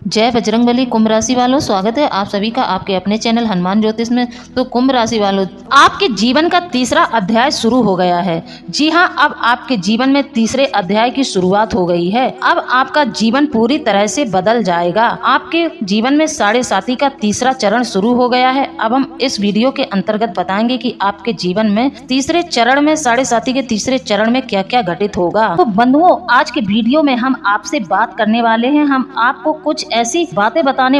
जय बजरंगबली। कुंभ राशि वालों, स्वागत है आप सभी का आपके अपने चैनल हनुमान ज्योतिष में। तो कुंभ राशि वालों, आपके जीवन का तीसरा अध्याय शुरू हो गया है। जी हाँ, अब आपके जीवन में तीसरे अध्याय की शुरुआत हो गई है। अब आपका जीवन पूरी तरह से बदल जाएगा। आपके जीवन में साढ़े साथी का तीसरा चरण शुरू हो गया है। अब हम इस वीडियो के अंतर्गत बताएंगे कि आपके जीवन में तीसरे चरण में साढ़े साथी के तीसरे चरण में क्या क्या घटित होगा। तो बंधुओं, आज के वीडियो में हम आपसे बात करने वाले हैं। हम आपको कुछ ऐसी बातें बताने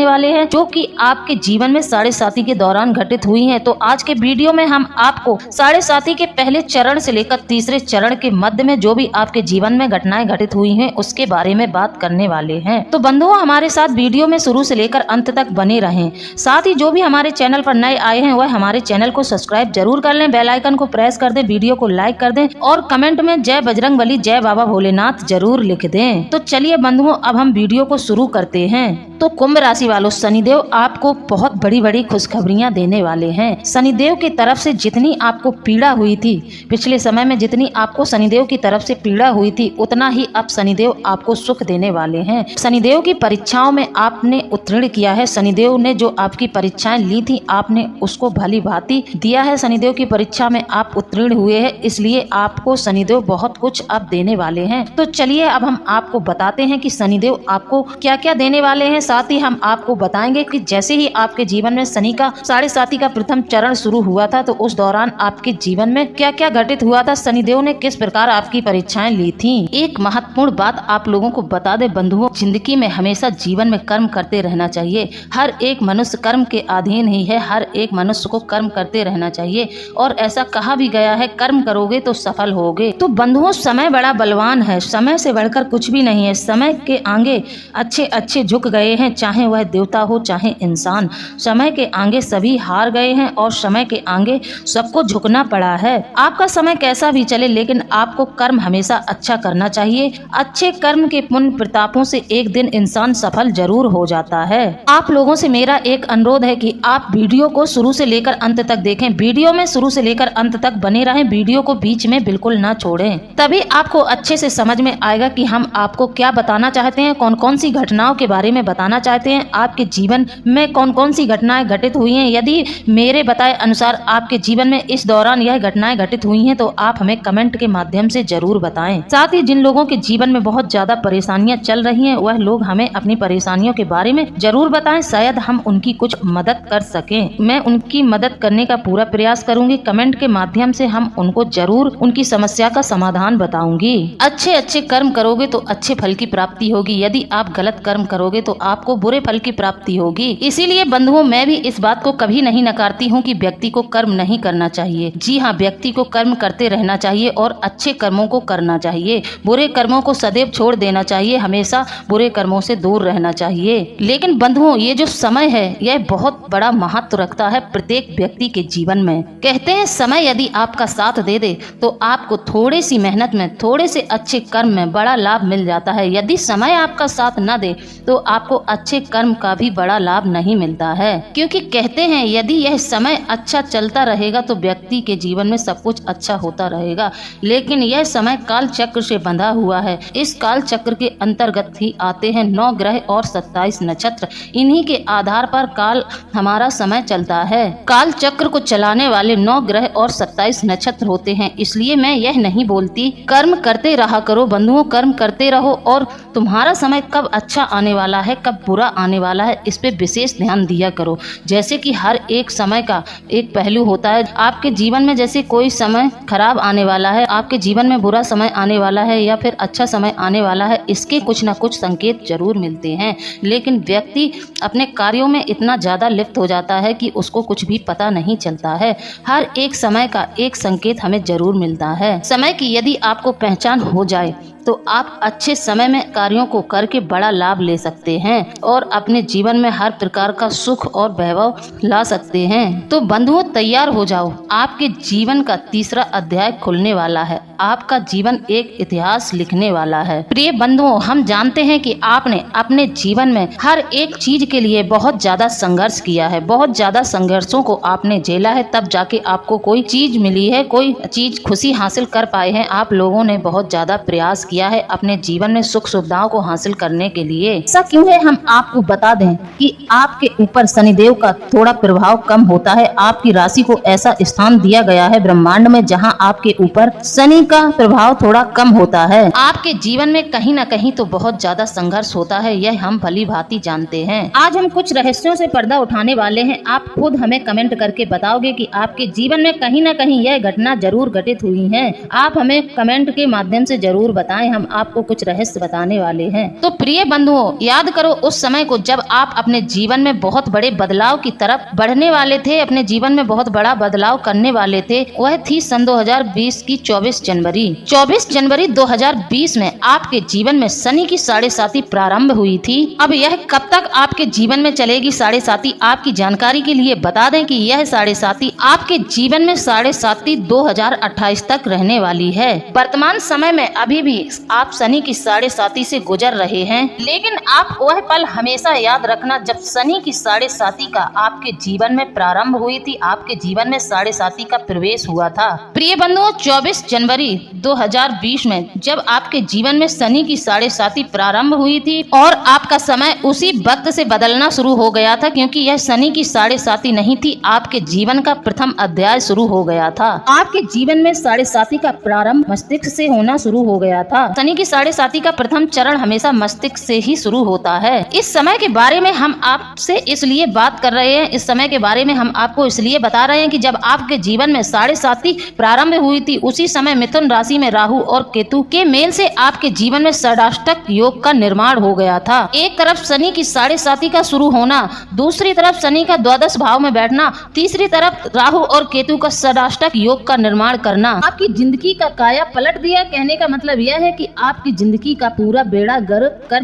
वाले हैं जो कि आपके जीवन में साढ़े साथी के दौरान घटित हुई हैं। तो आज के वीडियो में हम आपको साढ़े साथी के पहले चरण से लेकर तीसरे चरण के मध्य में जो भी आपके जीवन में घटनाएं घटित हुई हैं उसके बारे में बात करने वाले हैं। तो बंधुओं, हमारे साथ वीडियो में शुरू से लेकर अंत तक बने रहें। साथ ही जो भी हमारे चैनल पर नए आए हैं वह हमारे चैनल को सब्सक्राइब जरूर कर लें, बेल आइकन को प्रेस कर दें, वीडियो को लाइक कर दें और कमेंट में जय बजरंगबली, जय बाबा भोलेनाथ जरूर लिख दें। तो चलिए बंधुओं, अब हम वीडियो को शुरू करते हैं। तो कुंभ राशि वालों, शनिदेव आपको बहुत बड़ी बड़ी खुशखबरियां देने वाले हैं। शनिदेव की तरफ से जितनी आपको पीड़ा हुई थी पिछले समय में, जितनी आपको शनिदेव की तरफ से पीड़ा हुई थी, उतना ही अब शनिदेव आपको सुख देने वाले हैं। शनिदेव की परीक्षाओं में आपने उत्तीर्ण किया है। शनिदेव ने जो आपकी परीक्षाएं ली थी आपने उसको भली भांति दिया है। शनिदेव की परीक्षा में आप उत्तीर्ण हुए हैं, इसलिए आपको शनिदेव बहुत कुछ अब देने वाले हैं। तो चलिए अब हम आपको बताते हैं कि शनिदेव आपको क्या क्या देने वाले हैं। साथ ही हम आपको बताएंगे कि जैसे ही आपके जीवन में शनि का साढ़े साथी का प्रथम चरण शुरू हुआ था तो उस दौरान आपके जीवन में क्या क्या घटित हुआ था, शनिदेव ने किस प्रकार आपकी परीक्षाएं ली थी। एक महत्वपूर्ण बात आप लोगों को बता दे बंधुओं, जिंदगी में हमेशा जीवन में कर्म करते रहना चाहिए। हर एक मनुष्य कर्म के अधीन ही है। हर एक मनुष्य को कर्म करते रहना चाहिए और ऐसा कहा भी गया है, कर्म करोगे तो सफल होगे। तो बंधुओं, समय बड़ा बलवान है, समय से बढ़कर कुछ भी नहीं है। समय के आगे अच्छे अच्छे झुक गए हैं, चाहे वह देवता हो चाहे इंसान। समय के आगे सभी हार गए हैं और समय के आगे सबको झुकना पड़ा है। आपका समय कैसा भी चले लेकिन आपको कर्म हमेशा अच्छा करना चाहिए। अच्छे कर्म के पुण्य प्रतापों से एक दिन इंसान सफल जरूर हो जाता है। आप लोगों से मेरा एक अनुरोध है कि आप वीडियो को शुरू से लेकर अंत तक देखें। वीडियो में शुरू से लेकर अंत तक बने रहें, वीडियो को बीच में बिल्कुल ना छोड़ें। तभी आपको अच्छे से समझ में आएगा कि हम आपको क्या बताना चाहते हैं, कौन कौन सी घटनाओं के बारे में बताना चाहते हैं, आपके जीवन में कौन कौन सी घटनाएं घटित हुई हैं। यदि मेरे बताए अनुसार आपके जीवन में इस दौरान यह घटनाएं घटित हुई हैं तो आप हमें कमेंट के माध्यम से जरूर बताएं। साथ ही जिन लोगों के जीवन में बहुत ज्यादा परेशानियां चल रही हैं वह लोग हमें अपनी परेशानियों के बारे में जरूर बताएं, शायद हम उनकी कुछ मदद कर सकें। मैं उनकी मदद करने का पूरा प्रयास करूंगी। कमेंट के माध्यम से हम उनको जरूर उनकी समस्या का समाधान बताऊंगी। अच्छे अच्छे कर्म करोगे तो अच्छे फल की प्राप्ति होगी। यदि आप गलत कर्म करोगे तो आपको बुरे फल की प्राप्ति होगी। इसीलिए बंधुओं, मैं भी इस बात को कभी नहीं नकारती हूँ कि व्यक्ति को कर्म नहीं करना चाहिए। जी हाँ, व्यक्ति को कर्म करते रहना चाहिए और अच्छे कर्मों को करना चाहिए। बुरे कर्मों को सदैव छोड़ देना चाहिए, हमेशा बुरे कर्मों से दूर रहना चाहिए। लेकिन बंधुओं, ये जो समय है यह बहुत बड़ा महत्व रखता है प्रत्येक व्यक्ति के जीवन में। कहते हैं समय यदि आपका साथ दे दे तो आपको थोड़ी सी मेहनत में, थोड़े से अच्छे कर्म में बड़ा लाभ मिल जाता है। यदि समय आपका साथ न दे तो आपको अच्छे कर्म का भी बड़ा लाभ नहीं मिलता है, क्योंकि कहते हैं यदि यह समय अच्छा चलता रहेगा तो व्यक्ति के जीवन में सब कुछ अच्छा होता रहेगा। लेकिन यह समय काल चक्र से बंधा हुआ है। इस काल चक्र के अंतर्गत ही आते हैं 9 ग्रह और 27 नक्षत्र। इन्हीं के आधार पर काल हमारा समय चलता है। काल चक्र को चलाने वाले 9 ग्रह और 27 नक्षत्र होते हैं। इसलिए मैं यह नहीं बोलती कर्म करते रहा करो बंधुओं, कर्म करते रहो और तुम्हारा समय कब अच्छा आने वाला है कब बुरा आने वाला है इस पे विशेष ध्यान दिया करो। जैसे कि हर एक समय का एक पहलू होता है। आपके जीवन में जैसे कोई समय खराब आने वाला है, आपके जीवन में बुरा समय आने वाला है या फिर अच्छा समय आने वाला है, इसके कुछ ना कुछ संकेत जरूर मिलते हैं। लेकिन व्यक्ति अपने कार्यों में इतना ज्यादा लिप्त हो जाता है कि उसको कुछ भी पता नहीं चलता है। हर एक समय का एक संकेत हमें जरूर मिलता है। समय की यदि आपको पहचान हो जाए तो आप अच्छे समय में कार्यों को करके बड़ा लाभ ले सकते हैं और अपने जीवन में हर प्रकार का सुख और वैभव ला सकते हैं। तो बंधुओं, तैयार हो जाओ, आपके जीवन का तीसरा अध्याय खुलने वाला है। आपका जीवन एक इतिहास लिखने वाला है। प्रिय बंधुओं, हम जानते हैं कि आपने अपने जीवन में हर एक चीज के लिए बहुत ज्यादा संघर्ष किया है, बहुत ज्यादा संघर्षों को आपने झेला है, तब जाके आपको कोई चीज मिली है, कोई चीज खुशी हासिल कर पाए हैं। आप लोगों ने बहुत ज्यादा प्रयास किया है अपने जीवन में सुख सुविधाओं को हासिल करने के लिए। ऐसा क्यों है, हम आपको बता दें कि आपके ऊपर शनिदेव का थोड़ा प्रभाव कम होता है। आपकी राशि को ऐसा स्थान दिया गया है ब्रह्मांड में जहां आपके ऊपर शनि का प्रभाव थोड़ा कम होता है। आपके जीवन में कहीं न कहीं तो बहुत ज्यादा संघर्ष होता है, यह हम भली भांति जानते हैं। आज हम कुछ रहस्यों से पर्दा उठाने वाले हैं। आप खुद हमें कमेंट करके बताओगे कि आपके जीवन में कहीं न कहीं यह घटना जरूर घटित हुई है। आप हमें कमेंट के माध्यम से जरूर बताएं, हम आपको कुछ रहस्य बताने वाले हैं। तो प्रिय बंधुओं, याद करो उस समय को जब आप अपने जीवन में बहुत बड़े बदलाव की तरफ बढ़ने वाले थे, अपने जीवन में बहुत बड़ा बदलाव करने वाले थे। वह थी सन 2020 की 24 जनवरी। 24 जनवरी 2020 में आपके जीवन में शनि की 7.5 प्रारंभ हुई थी। अब यह कब तक आपके जीवन में चलेगी 7.5, आपकी जानकारी के लिए बता दें कि यह 7.5 आपके जीवन में 7.5 2028 तक रहने वाली है। वर्तमान समय में अभी भी आप शनि की 7.5 से गुजर रहे हैं, लेकिन आप वह पल हमेशा याद रखना जब शनि की 7.5 का आपके जीवन में प्रारंभ हुई थी, आपके जीवन में 7.5 का प्रवेश हुआ था। प्रिय बंधुओं, 24 जनवरी 2020 में जब आपके जीवन में शनि की 7.5 प्रारंभ हुई थी और आपका समय उसी वक्त से बदलना शुरू हो गया था, क्योंकि यह शनि की 7.5 नहीं थी, आपके जीवन का प्रथम अध्याय शुरू हो गया था। आपके जीवन में 7.5 का प्रारंभ मस्तिष्क से होना शुरू हो गया था। शनि की 7.5 का प्रथम चरण हमेशा मस्तिष्क से ही शुरू होता है। इस समय के बारे में हम आपसे इसलिए बात कर रहे हैं, इस समय के बारे में हम आपको इसलिए बता रहे हैं कि जब आपके जीवन में 7.5 प्रारंभ हुई थी, उसी समय मिथुन राशि में राहु और केतु के मेल से आपके जीवन में षडाष्टक योग का निर्माण हो गया था। एक तरफ शनि की 7.5 का शुरू होना, दूसरी तरफ शनि का द्वादश भाव में बैठना, तीसरी तरफ राहु और केतु का षडाष्टक योग का निर्माण करना आपकी जिंदगी का काया पलट दिया। कहने का मतलब यह है कि आपकी जिंदगी का पूरा बेड़ा गर्क कर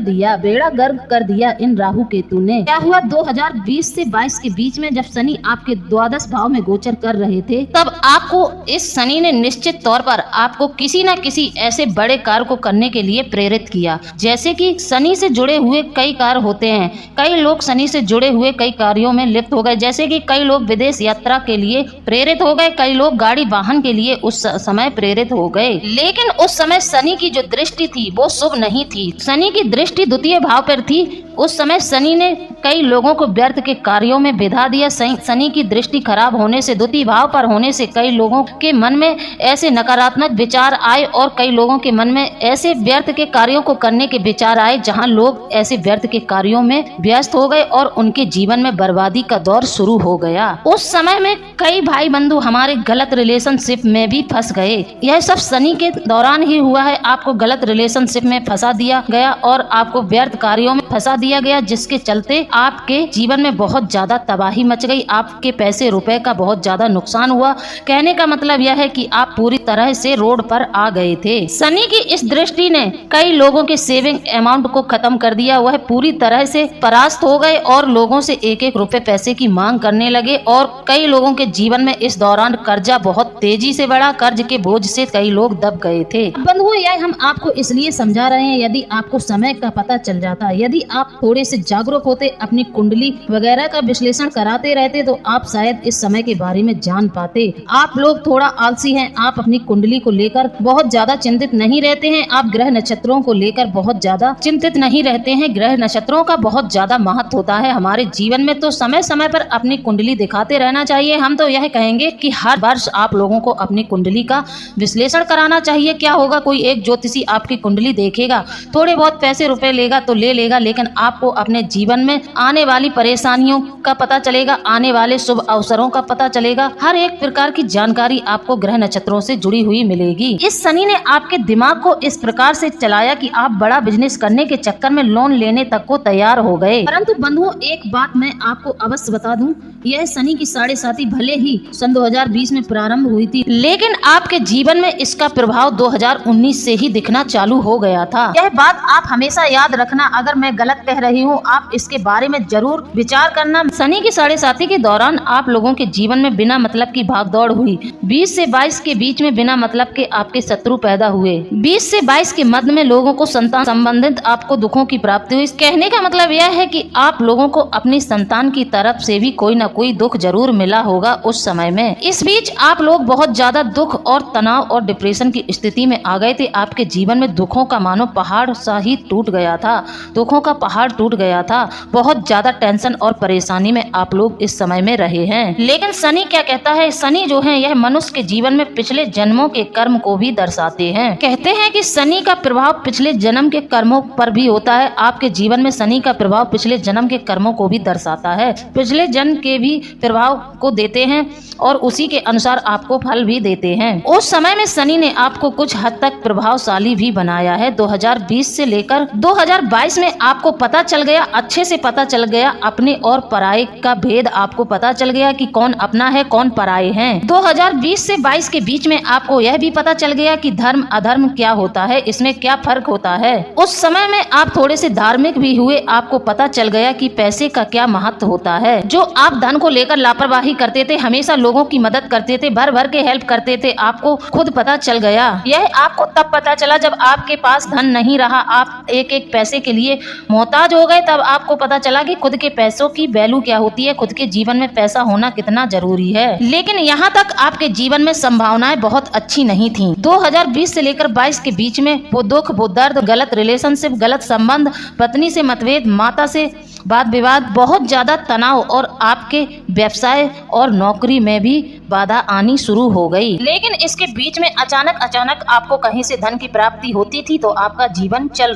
दिया इन राहु केतु ने। क्या हुआ 2020 से 22 के बीच में जब शनि आपके द्वादश भाव में गोचर कर रहे थे, तब आपको इस शनि ने निश्चित तौर पर आपको किसी न किसी ऐसे बड़े कार्य को करने के लिए प्रेरित किया। जैसे कि शनि से जुड़े हुए कई कार्य होते हैं, कई लोग शनि से जुड़े हुए कई कार्यों में लिप्त हो गए। जैसे कि कई लोग विदेश यात्रा के लिए प्रेरित हो गए, कई लोग गाड़ी वाहन के लिए उस समय प्रेरित हो गए। लेकिन उस समय शनि की जो दृष्टि थी वो शुभ नहीं थी। शनि की दृष्टि द्वितीय भाव पर थी। उस समय शनि ने कई लोगों को व्यर्थ के कार्यों में बिधा दिया। शनि की दृष्टि खराब होने से, द्वितीय भाव पर होने से कई लोगों के मन में ऐसे नकारात्मक विचार आए और कई लोगों के मन में ऐसे व्यर्थ के कार्यों को करने के विचार आए, जहां लोग ऐसे व्यर्थ के कार्यों में व्यस्त हो गए और उनके जीवन में बर्बादी का दौर शुरू हो गया। उस समय में कई भाई बंधु हमारे गलत रिलेशनशिप में भी फंस गए। यह सब शनि के दौरान ही हुआ है। आपको गलत रिलेशनशिप में फंसा दिया गया और आपको व्यर्थ कार्यों में फंसा दिया गया, जिसके चलते आपके जीवन में बहुत ज्यादा तबाही मच गई। आपके पैसे रुपए का बहुत ज्यादा नुकसान हुआ। कहने का मतलब यह है कि आप पूरी तरह से रोड पर आ गए थे। शनि की इस दृष्टि ने कई लोगों के सेविंग अमाउंट को खत्म कर दिया। वह पूरी तरह से परास्त हो गए और लोगों से एक एक रुपए पैसे की मांग करने लगे और कई लोगों के जीवन में इस दौरान कर्जा बहुत तेजी से बढ़ा। कर्ज के बोझ से कई लोग दब गए थे। बंधुओं, यह हम आपको इसलिए समझा रहे हैं, यदि आपको समय का पता चल जाता, यदि आप थोड़े से जागरूक होते, अपनी कुंडली वगैरह का विश्लेषण कराते रहते, तो आप शायद इस समय के बारे में जान पाते। आप लोग थोड़ा आलसी हैं। आप अपनी कुंडली को लेकर बहुत ज्यादा चिंतित नहीं रहते हैं। आप ग्रह नक्षत्रों को लेकर बहुत ज्यादा चिंतित नहीं रहते हैं। ग्रह नक्षत्रों का बहुत ज्यादा महत्व होता है हमारे जीवन में, तो समय समय पर अपनी कुंडली दिखाते रहना चाहिए। हम तो यह कहेंगे कि हर वर्ष आप लोगों को अपनी कुंडली का विश्लेषण कराना चाहिए। क्या होगा, कोई एक ज्योतिषी आपकी कुंडली देखेगा, थोड़े बहुत पैसे रुपए लेगा तो ले लेगा, लेकिन आपको अपने जीवन में आने वाली परेशानियों का पता चलेगा, आने वाले शुभ अवसरों का पता चलेगा। हर एक प्रकार की जानकारी आपको ग्रह नक्षत्रों से जुड़ी हुई मिलेगी। इस शनि ने आपके दिमाग को इस प्रकार से चलाया कि आप बड़ा बिजनेस करने के चक्कर में लोन लेने तक को तैयार हो गए। परंतु बंधुओं, एक बात मैं आपको अवश्य बता दूं, यह शनि की 7.5 भले ही सन 2020 में प्रारंभ हुई थी, लेकिन आपके जीवन में इसका प्रभाव 2019 से ही दिखना चालू हो गया था। यह बात आप हमेशा याद रखना। अगर मैं गलत कह रही हूँ, आप इसके बारे में जरूर विचार करना। शनि की 7.5 के दौरान आप लोगों के जीवन में बिना मतलब की भागदौड़ हुई। 20 से 22 के बीच में बिना मतलब के आपके शत्रु पैदा हुए। 20 से 22 के मध्य में लोगों को संतान संबंधित आपको दुखों की प्राप्ति हुई। कहने का मतलब यह है कि आप लोगों को अपनी संतान की तरफ से भी कोई न कोई दुख जरूर मिला होगा उस समय में। इस बीच आप लोग बहुत ज्यादा दुख और तनाव और डिप्रेशन की स्थिति में आ गए थे। आपके जीवन में दुखों का मानो पहाड़ सा ही टूट गया था, दुखों का पहाड़ टूट गया था। बहुत ज्यादा टेंशन और परेशानी में आप लोग इस समय में रहे हैं। लेकिन शनि क्या कहता है, शनि जो है यह मनुष्य के जीवन में पिछले जन्मों के कर्म को भी दर्शाते हैं। कहते हैं कि शनि का प्रभाव पिछले जन्म के कर्मों पर भी होता है। आपके जीवन में शनि का प्रभाव पिछले जन्म के कर्मों को भी दर्शाता है, पिछले जन्म के भी प्रभाव को देते हैं और उसी के अनुसार आपको फल भी देते हैं। उस समय में शनि ने आपको कुछ हद तक प्रभावशाली भी बनाया है। 2020 से लेकर 2022 में आपको पता चल गया, अच्छे से पता चल गया, अपने और पराये का भेद आपको पता चल गया कि कौन अपना है कौन पराये हैं। 2020 से 22 के बीच में आपको यह भी पता चल गया कि धर्म अधर्म क्या होता है, इसमें क्या फर्क होता है। उस समय में आप थोड़े से धार्मिक भी हुए, आपको पता चल गया कि पैसे का क्या महत्व होता है। जो आप धन को लेकर लापरवाही करते थे, हमेशा लोगों की मदद करते थे, भर भर के हेल्प करते थे, आपको खुद पता चल गया। यह आपको तब पता चला जब आपके पास धन नहीं रहा, आप एक एक पैसे के लिए मोहताज हो गए। तब आपको पता चला कि खुद के पैसों की वैल्यू क्या होती है, खुद के जीवन में पैसा होना कितना जरूरी है। लेकिन यहाँ तक आपके जीवन में संभावनाएं बहुत अच्छी नहीं थी। 2020 से लेकर 22 के बीच में वो दुख, वो दर्द, गलत रिलेशनशिप, गलत संबंध, पत्नी से मतभेद, माता से वाद विवाद, बहुत ज्यादा तनाव और आपके व्यवसाय और नौकरी में भी बाधा आनी शुरू हो गई। लेकिन इसके बीच में अचानक आपको कहीं से धन की प्राप्ति होती थी तो आपका जीवन चल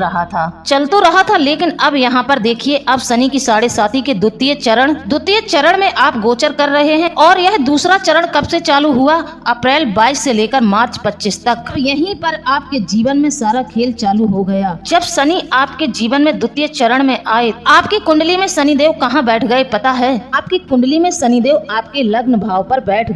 तो रहा था। लेकिन अब यहाँ पर देखिए, अब शनि की 7.5 के द्वितीय चरण में आप गोचर कर रहे हैं और यह दूसरा चरण कब से चालू हुआ? अप्रैल 22 से लेकर मार्च 25 तक। यहीं पर आपके जीवन में सारा खेल चालू हो गया। जब शनि आपके जीवन में द्वितीय चरण में आए, आपकी कुंडली में शनिदेव कहाँ बैठ गए पता है? आपकी कुंडली में शनिदेव आपके लग्न भाव पर बैठ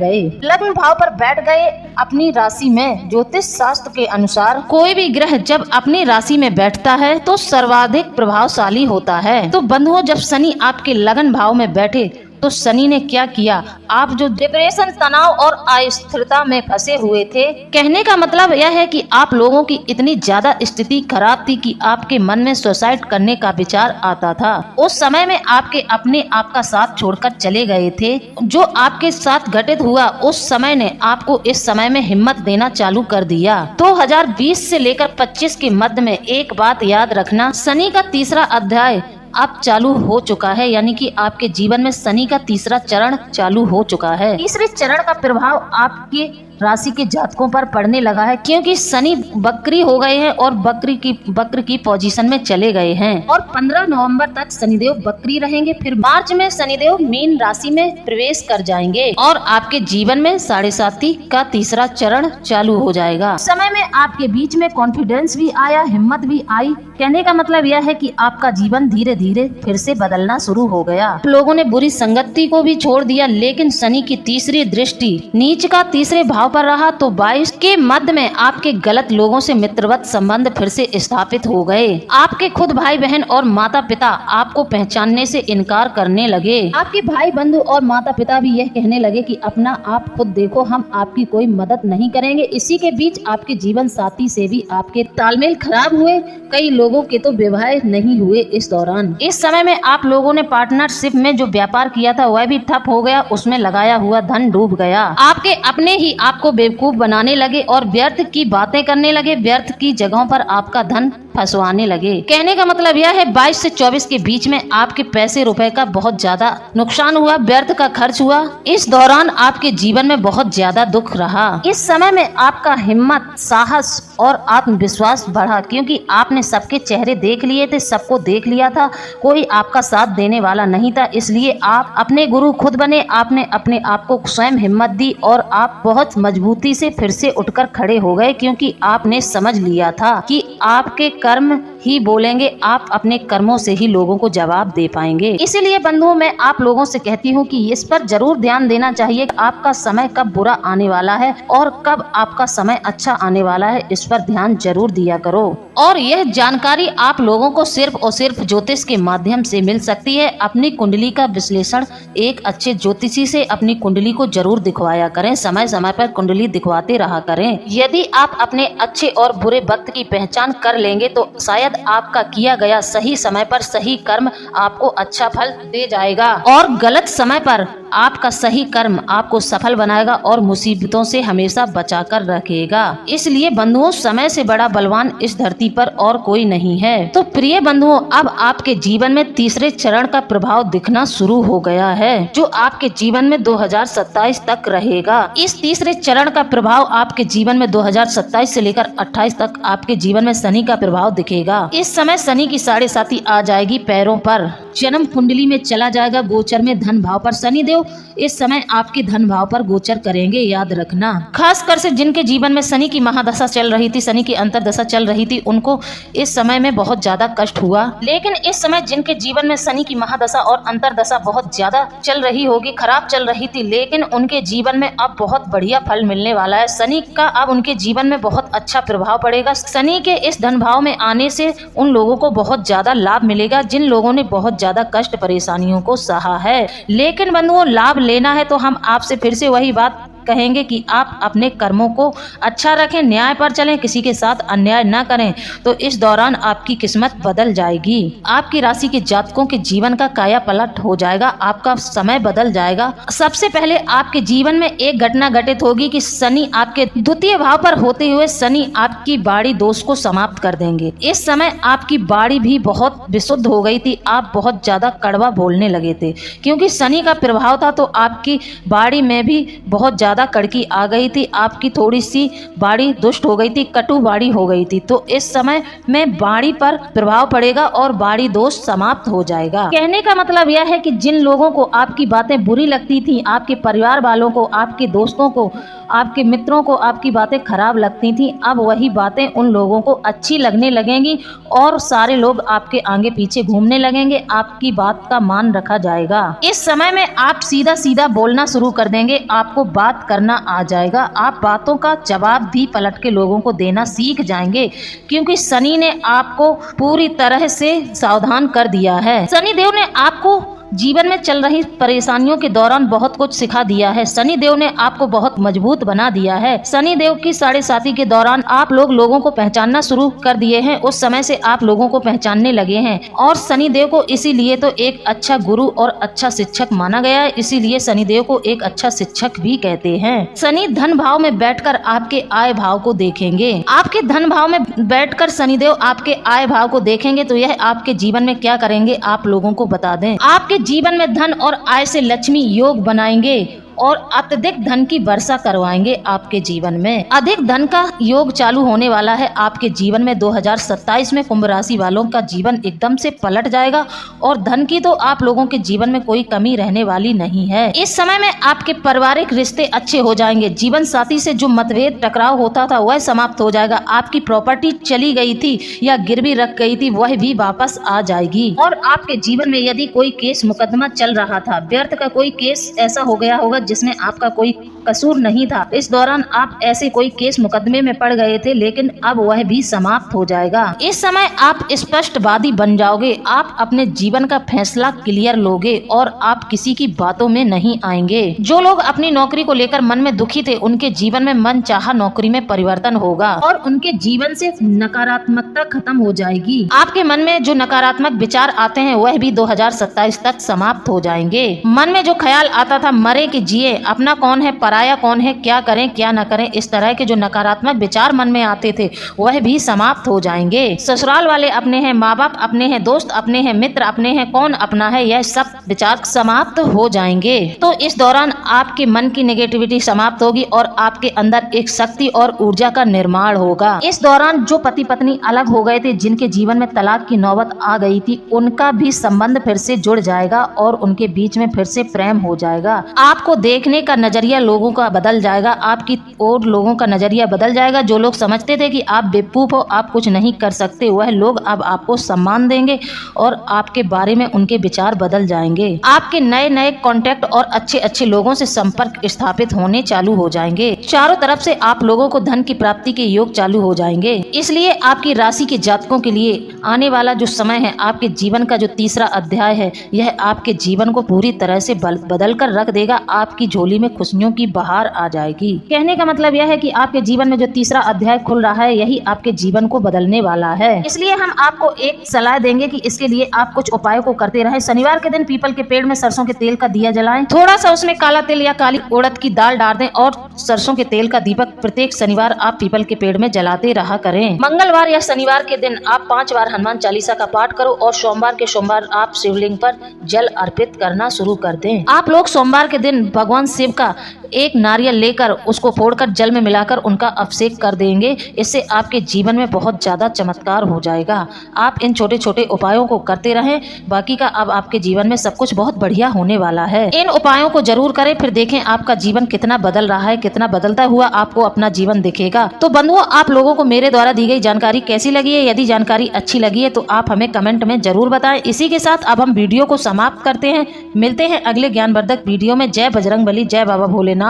गए, अपनी राशि में। ज्योतिष शास्त्र के अनुसार कोई भी ग्रह जब अपनी राशि में बैठता है तो सर्वाधिक प्रभावशाली होता है। तो बंधुओं, जब शनि आपके लगन भाव में बैठे तो शनि ने क्या किया? आप जो डिप्रेशन, तनाव और अस्थिरता में फंसे हुए थे, कहने का मतलब यह है कि आप लोगों की इतनी ज्यादा स्थिति खराब थी कि आपके मन में सुसाइड करने का विचार आता था। उस समय में आपके अपने आपका साथ छोड़कर चले गए थे। जो आपके साथ घटित हुआ उस समय ने आपको इस समय में हिम्मत देना चालू कर दिया। 2020 से लेकर 25 के मध्य में एक बात याद रखना, शनि का तीसरा अध्याय अब चालू हो चुका है, यानी कि आपके जीवन में शनि का तीसरा चरण चालू हो चुका है। तीसरे चरण का प्रभाव आपके राशि के जातकों पर पड़ने लगा है, क्योंकि शनि बकरी हो गए हैं और बक्र की पोजीशन में चले गए हैं और 15 नवंबर तक शनिदेव बकरी रहेंगे। फिर मार्च में शनिदेव मीन राशि में प्रवेश कर जाएंगे और आपके जीवन में 7.5 का तीसरा चरण चालू हो जाएगा। समय में आपके बीच में कॉन्फिडेंस भी आया, हिम्मत भी आई। कहने का मतलब यह है कि आपका जीवन धीरे धीरे फिर से बदलना शुरू हो गया। लोगों ने बुरी संगति को भी छोड़ दिया, लेकिन शनि की तीसरी दृष्टि नीच का तीसरे भाव पर रहा तो 22 के मध्य में आपके गलत लोगों से मित्रवत संबंध फिर से स्थापित हो गए। आपके खुद भाई बहन और माता पिता आपको पहचानने से इनकार करने लगे। आपके भाई बंधु और माता पिता भी यह कहने लगे कि अपना आप खुद देखो, हम आपकी कोई मदद नहीं करेंगे। इसी के बीच आपके जीवन साथी से भी आपके तालमेल खराब हुए। कई लोगों के तो विवाह नहीं हुए इस दौरान। इस समय में आप लोगों ने पार्टनरशिप में जो व्यापार किया था वह भी ठप हो गया, उसमें लगाया हुआ धन डूब गया। आपके अपने ही आपको बेवकूफ बनाने लगे और व्यर्थ की बातें करने लगे, व्यर्थ की जगहों पर आपका धन फंसवाने लगे। कहने का मतलब यह है 22 से 24 के बीच में आपके पैसे रुपए का बहुत ज्यादा नुकसान हुआ, व्यर्थ का खर्च हुआ। इस दौरान आपके जीवन में बहुत ज्यादा दुख रहा। इस समय में आपका हिम्मत, साहस और आत्मविश्वास बढ़ा, क्योंकि आपने सबके चेहरे देख लिए थे, सबको देख लिया था, कोई आपका साथ देने वाला नहीं था। इसलिए आप अपने गुरु खुद बने, आपने अपने आप को स्वयं हिम्मत दी और आप बहुत मजबूती से फिर से उठकर खड़े हो गए, क्योंकि आपने समझ लिया था कि आपके कर्म ही बोलेंगे, आप अपने कर्मों से ही लोगों को जवाब दे पाएंगे। इसीलिए बंधुओं, मैं आप लोगों से कहती हूँ कि इस पर जरूर ध्यान देना चाहिए। आपका समय कब बुरा आने वाला है और कब आपका समय अच्छा आने वाला है, इस पर ध्यान जरूर दिया करो। और यह जानकारी आप लोगों को सिर्फ और सिर्फ ज्योतिष के माध्यम से मिल सकती है। अपनी कुंडली का विश्लेषण एक अच्छे ज्योतिषी से अपनी कुंडली को जरूर दिखवाया करें, समय समय पर कुंडली दिखवाते रहा करें। यदि आप अपने अच्छे और बुरे वक्त की पहचान कर लेंगे तो शायद आपका किया गया सही समय पर सही कर्म आपको अच्छा फल दे जाएगा और गलत समय पर आपका सही कर्म आपको सफल बनाएगा और मुसीबतों से हमेशा बचाकर रखेगा। इसलिए बंधुओं, समय से बड़ा बलवान इस धरती पर और कोई नहीं है। तो प्रिय बंधुओं, अब आपके जीवन में तीसरे चरण का प्रभाव दिखना शुरू हो गया है, जो आपके जीवन में 2027 तक रहेगा। इस तीसरे चरण का प्रभाव आपके जीवन में 2027 से लेकर 28 तक आपके जीवन में शनि का प्रभाव दिखेगा। इस समय शनि की 7.5 आ जाएगी पैरों पर, जन्म कुंडली में चला जाएगा गोचर में धन भाव पर। शनिदेव इस समय आपके धन भाव पर गोचर करेंगे, याद रखना। खासकर से जिनके जीवन में शनि की महादशा चल रही थी, शनि की अंतरदशा चल रही थी, उनको इस समय में बहुत ज्यादा कष्ट हुआ। लेकिन इस समय जिनके जीवन में शनि की महादशा और अंतरदशा बहुत ज्यादा चल रही होगी, खराब चल रही थी, लेकिन उनके जीवन में अब बहुत बढ़िया फल मिलने वाला है। शनि का अब उनके जीवन में बहुत अच्छा प्रभाव पड़ेगा। शनि के इस धन भाव में आने से उन लोगों को बहुत ज्यादा लाभ मिलेगा जिन लोगों ने बहुत ज्यादा कष्ट परेशानियों को सहा है। लेकिन बंधुओं, लाभ लेना है तो हम आपसे फिर से वही बात कहेंगे कि आप अपने कर्मों को अच्छा रखें, न्याय पर चलें, किसी के साथ अन्याय न करें, तो इस दौरान आपकी किस्मत बदल जाएगी। आपकी राशि के जातकों के जीवन का काया पलट हो जाएगा, आपका समय बदल जाएगा। सबसे पहले आपके जीवन में एक घटना घटित होगी कि शनि आपके द्वितीय भाव पर होते हुए शनि आपकी बाड़ी दोष को समाप्त कर देंगे। इस समय आपकी बाड़ी भी बहुत विशुद्ध हो गई थी, आप बहुत ज्यादा कड़वा बोलने लगे थे, क्योंकि शनि का प्रभाव था। तो आपकी बाड़ी में भी बहुत ज्यादा कड़की आ गई थी, आपकी थोड़ी सी बाड़ी दुष्ट हो गई थी, कटु बाड़ी हो गई थी। तो इस समय में बाड़ी पर प्रभाव पड़ेगा और बाड़ी दोष समाप्त हो जाएगा। कहने का मतलब यह है कि जिन लोगों को आपकी बातें बुरी लगती थी, आपके परिवार वालों को, आपके दोस्तों को, आपके मित्रों को आपकी बातें खराब लगती थी, अब वही बातें उन लोगों को अच्छी लगने लगेंगी और सारे लोग आपके आगे पीछे घूमने लगेंगे, आपकी बात का मान रखा जाएगा। इस समय में आप सीधा सीधा बोलना शुरू कर देंगे, आपको बात करना आ जाएगा, आप बातों का जवाब भी पलट के लोगों को देना सीख जाएंगे, क्योंकि शनि ने आपको पूरी तरह से सावधान कर दिया है। शनि देव ने आपको जीवन में चल रही परेशानियों के दौरान बहुत कुछ सिखा दिया है। शनि देव ने आपको बहुत मजबूत बना दिया है। शनि देव की 7.5 के दौरान आप लोगों को पहचानना शुरू कर दिए हैं, उस समय से आप लोगों को पहचानने लगे हैं। और शनि देव को इसीलिए तो एक अच्छा गुरु और अच्छा शिक्षक माना गया है, इसीलिए शनि देव को एक अच्छा शिक्षक भी कहते हैं। शनि धन भाव में बैठकर आपके आय भाव को देखेंगे। आपके धन भाव में बैठकर शनि देव आपके आय भाव को देखेंगे तो यह आपके जीवन में क्या करेंगे आप लोगों को बता दें। आपके जीवन में धन और आय से लक्ष्मी योग बनाएंगे और अत्यधिक धन की वर्षा करवाएंगे। आपके जीवन में अधिक धन का योग चालू होने वाला है। आपके जीवन में 2027 में कुंभ राशि वालों का जीवन एकदम से पलट जाएगा और धन की तो आप लोगों के जीवन में कोई कमी रहने वाली नहीं है। इस समय में आपके पारिवारिक रिश्ते अच्छे हो जाएंगे। जीवन साथी से जो मतभेद टकराव होता था वह समाप्त हो जाएगा। आपकी प्रॉपर्टी चली गई थी या गिरवी रख गई थी वह भी वापस आ जाएगी। और आपके जीवन में यदि कोई केस मुकदमा चल रहा था, व्यर्थ का कोई केस ऐसा हो गया होगा जिसमें आपका कोई कसूर नहीं था, इस दौरान आप ऐसे कोई केस मुकदमे में पड़ गए थे, लेकिन अब वह भी समाप्त हो जाएगा। इस समय आप स्पष्टवादी बन जाओगे, आप अपने जीवन का फैसला क्लियर लोगे और आप किसी की बातों में नहीं आएंगे। जो लोग अपनी नौकरी को लेकर मन में दुखी थे, उनके जीवन में मन चाहा नौकरी में परिवर्तन होगा और उनके जीवन से नकारात्मकता खत्म हो जाएगी। आपके मन में जो नकारात्मक विचार आते हैं वह भी 2027 तक समाप्त हो जाएंगे। मन में जो ख्याल आता था मरे कि जिए, अपना कौन है पराया कौन है, क्या करें क्या न करें, इस तरह के जो नकारात्मक विचार मन में आते थे वह भी समाप्त हो जाएंगे। ससुराल वाले अपने हैं, माँ बाप अपने हैं, दोस्त अपने हैं, मित्र अपने हैं, कौन अपना है, यह सब विचार समाप्त हो जाएंगे। तो इस दौरान आपके मन की नेगेटिविटी समाप्त होगी और आपके अंदर एक शक्ति और ऊर्जा का निर्माण होगा। इस दौरान जो पति पत्नी अलग हो गए थे, जिनके जीवन में तलाक की नौबत आ गई थी, उनका भी संबंध फिर से जुड़ जाएगा और उनके बीच में फिर से प्रेम हो जाएगा। आपको देखने का नजरिया लोगों का बदल जाएगा, आपकी और लोगों का नजरिया बदल जाएगा। जो लोग समझते थे कि आप बेवकूफ हो, आप कुछ नहीं कर सकते, वह लोग अब आपको सम्मान देंगे और आपके बारे में उनके विचार बदल जाएंगे। आपके नए नए कॉन्टेक्ट और अच्छे अच्छे लोगों से संपर्क स्थापित होने चालू हो जाएंगे। चारों तरफ से आप लोगों को धन की प्राप्ति के योग चालू हो जाएंगे। इसलिए आपकी राशि के जातकों के लिए आने वाला जो समय है, आपके जीवन का जो तीसरा अध्याय है, यह आपके जीवन को पूरी तरह से बदल कर रख देगा। आप आपकी झोली में खुशियों की बहार आ जाएगी। कहने का मतलब यह है कि आपके जीवन में जो तीसरा अध्याय खुल रहा है यही आपके जीवन को बदलने वाला है। इसलिए हम आपको एक सलाह देंगे कि इसके लिए आप कुछ उपायों को करते रहें। शनिवार के दिन पीपल के पेड़ में सरसों के तेल का दिया जलाएं, थोड़ा सा उसमें काला तिल या काली उड़द की दाल डाल दें और सरसों के तेल का दीपक प्रत्येक शनिवार आप पीपल के पेड़ में जलाते रहा करें। मंगलवार या शनिवार के दिन आप 5 बार हनुमान चालीसा का पाठ करो और सोमवार के सोमवार आप शिवलिंग पर जल अर्पित करना शुरू कर दें। आप लोग सोमवार के दिन भगवान शिव का एक नारियल लेकर उसको फोड़कर जल में मिलाकर उनका अभिषेक कर देंगे। इससे आपके जीवन में बहुत ज्यादा चमत्कार हो जाएगा। आप इन छोटे छोटे उपायों को करते रहें, बाकी का अब आपके जीवन में सब कुछ बहुत बढ़िया होने वाला है। इन उपायों को जरूर करें, फिर देखें आपका जीवन कितना बदल रहा है, कितना बदलता हुआ आपको अपना जीवन दिखेगा। तो बंधुओं, आप लोगों को मेरे द्वारा दी गई जानकारी कैसी लगी है? यदि जानकारी अच्छी लगी है तो आप हमें कमेंट में जरूर बताएं। इसी के साथ अब हम वीडियो को समाप्त करते हैं। मिलते हैं अगले ज्ञानवर्धक वीडियो में। जय बजरंगबली, जय बाबा भोलेनाथ।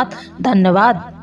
धन्यवाद।